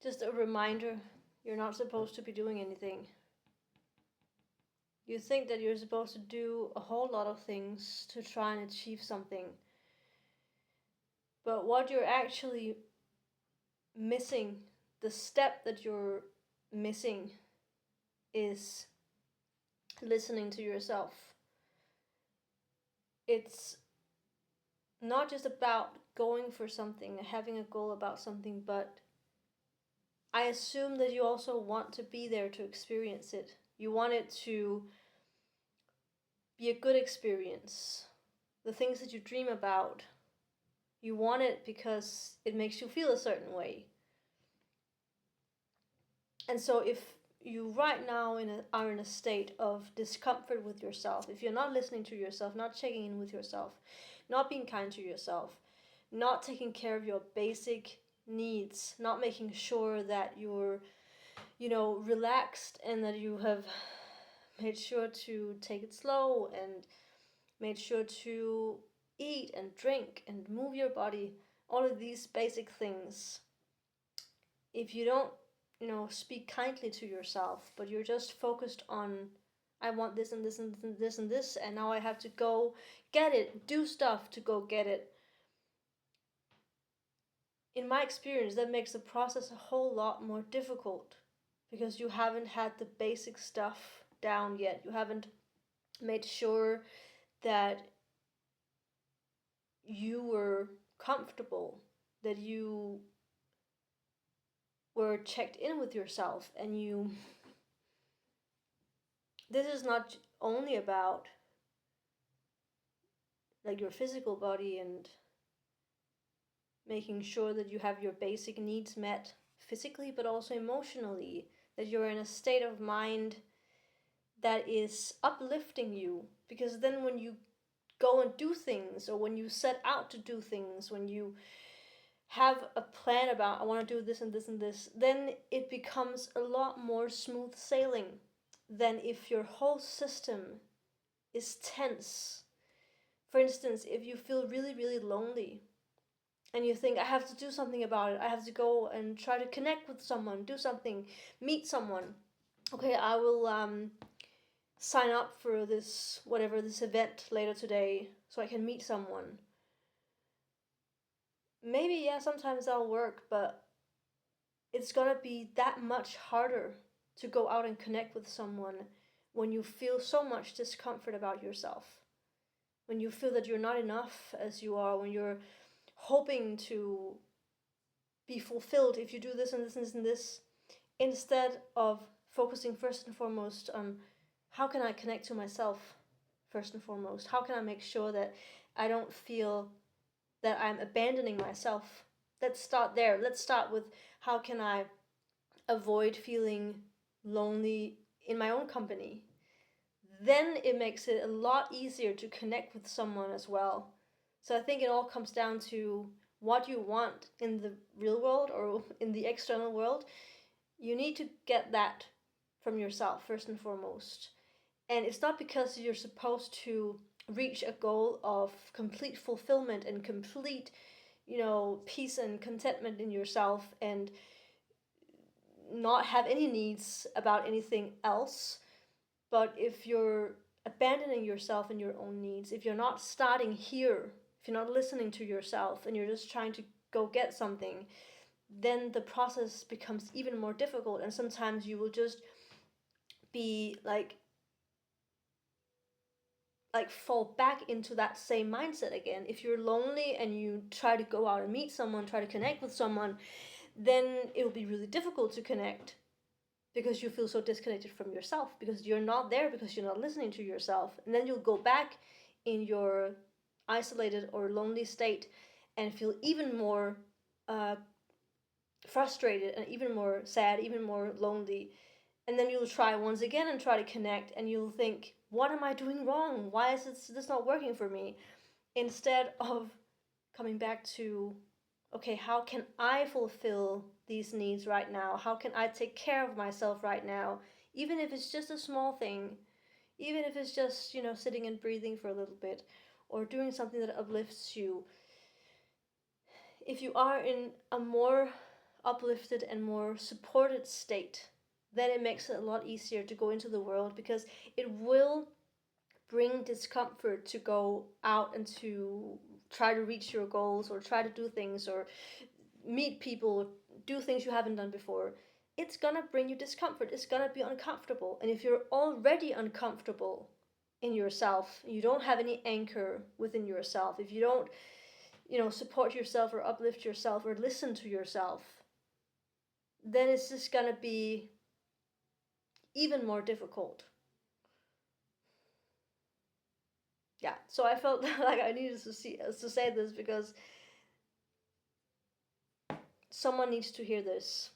Just a reminder, you're not supposed to be doing anything. You think that you're supposed to do a whole lot of things to try and achieve something. But what you're actually missing, the step that you're missing, is listening to yourself. It's not just about going for something, having a goal about something, but I assume that you also want to be there to experience it. You want it to be a good experience. The things that you dream about, you want it because it makes you feel a certain way. And so if you right now are in a state of discomfort with yourself, if you're not listening to yourself, not checking in with yourself, not being kind to yourself, not taking care of your basic needs, not making sure that you're, relaxed and that you have made sure to take it slow and made sure to eat and drink and move your body, all of these basic things. If you don't, speak kindly to yourself, but you're just focused on, I want this and this and this and this, and now I have to go get it, do stuff to go get it. In my experience, that makes the process a whole lot more difficult because you haven't had the basic stuff down yet. You haven't made sure that you were comfortable, that you were checked in with yourself, and this is not only about like your physical body and making sure that you have your basic needs met physically, but also emotionally, that you're in a state of mind that is uplifting you. Because then when you go and do things, or when you set out to do things, when you have a plan about, I want to do this and this and this, then it becomes a lot more smooth sailing than if your whole system is tense. For instance, if you feel really, really lonely and you think, I have to do something about it, I have to go and try to connect with someone, do something, meet someone. Okay, I will sign up for this, whatever, this event later today so I can meet someone. Maybe, yeah, sometimes that'll work, but it's gonna be that much harder to go out and connect with someone when you feel so much discomfort about yourself. When you feel that you're not enough as you are, when you're hoping to be fulfilled if you do this and this and this and this, instead of focusing first and foremost on how can I connect to myself first and foremost? How can I make sure that I don't feel that I'm abandoning myself? Let's start there. Let's start with how can I avoid feeling lonely in my own company? Then it makes it a lot easier to connect with someone as well. So I think it all comes down to what you want in the real world or in the external world. You need to get that from yourself first and foremost. And it's not because you're supposed to reach a goal of complete fulfillment and complete, peace and contentment in yourself and not have any needs about anything else. But if you're abandoning yourself and your own needs, if you're not starting here, if you're not listening to yourself and you're just trying to go get something, then the process becomes even more difficult. And sometimes you will just be like fall back into that same mindset again. If you're lonely and you try to go out and meet someone, try to connect with someone, then it will be really difficult to connect because you feel so disconnected from yourself, because you're not there, because you're not listening to yourself. And then you'll go back in your isolated or lonely state and feel even more frustrated and even more sad, even more lonely. And then you'll try once again and try to connect, and you'll think, what am I doing wrong? Why is this not working for me? Instead of coming back to, okay, how can I fulfill these needs right now? How can I take care of myself right now? Even if it's just a small thing, even if it's just, sitting and breathing for a little bit, or doing something that uplifts you. If you are in a more uplifted and more supported state, then it makes it a lot easier to go into the world, because it will bring discomfort to go out and to try to reach your goals, or try to do things, or meet people, do things you haven't done before. It's gonna bring you discomfort. It's gonna be uncomfortable. And if you're already uncomfortable in yourself, you don't have any anchor within yourself, if you don't, support yourself or uplift yourself or listen to yourself, then it's just gonna be even more difficult. Yeah, so I felt like I needed to say this, because someone needs to hear this.